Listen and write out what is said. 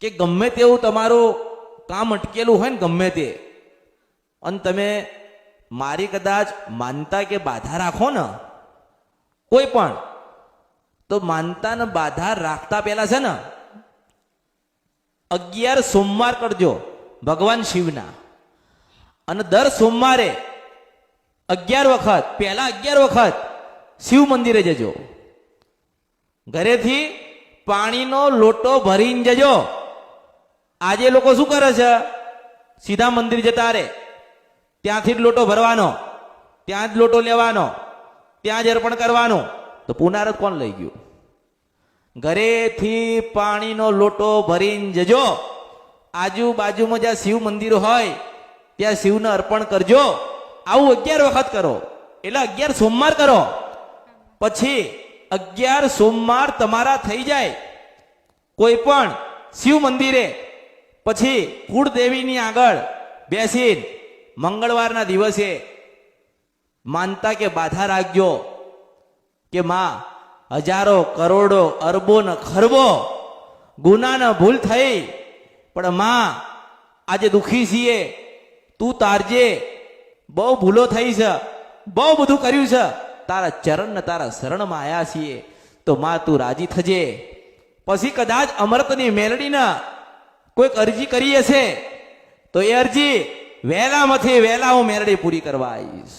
કે ગમે તેવું તમારું કામ અટકેલું હોય ને ગમે તે, અને તમે મારી કદાચ માનતા કે બાધા રાખો ને કોઈ પણ, તો માનતા ને બાધા રાખતા પહેલા છે ને 11 સોમવાર કરજો ભગવાન શિવના, અને દર સોમવારે 11 વખત, પહેલા 11 વખત શિવ મંદિરે જજો. ઘરેથી પાણીનો લોટો ભરીને જજો. આજે લોકો શું કરે છે, સીધા મંદિર જતા રહે, ત્યાંથી જ લોટો ભરવાનો, ત્યાં જ લોટો લેવાનો, ત્યાં જ અર્પણ કરવાનું. તો પુનારત કોણ લઈ ગયું? ઘરેથી પાણીનો લોટો ભરીને જજો. આજુબાજુમાં જ્યાં શિવ મંદિર હોય ત્યાં શિવને અર્પણ કરજો. આવું 11 વખત કરો, એટલે 11 સોમવાર કરો. પછી 11 સોમવાર તમારા થઈ જાય કોઈ પણ શિવ મંદિરે, પછી કુળદેવીની આગળ બેસીને મંગળવારના દિવસે માનતા કે બાધા રાખજો કે માં, હજારો કરોડો અરબો ને ખરબો ગુનાને ભૂલ થઈ, પણ માં આજે દુખી છીએ, તું તારજે, બહુ ભૂલો થઈ છે, બહુ બધું કર્યું છે, તારા ચરણ ને તારા શરણમાં આવ્યા છીએ, તો માં તું રાજી થજે. પછી કદાચ અમૃતની મેલડીને કોઈક અરજી કરી હશે તો એ અરજી વહેલામાંથી વહેલા હું મેલડી પૂરી કરવા આવીશ.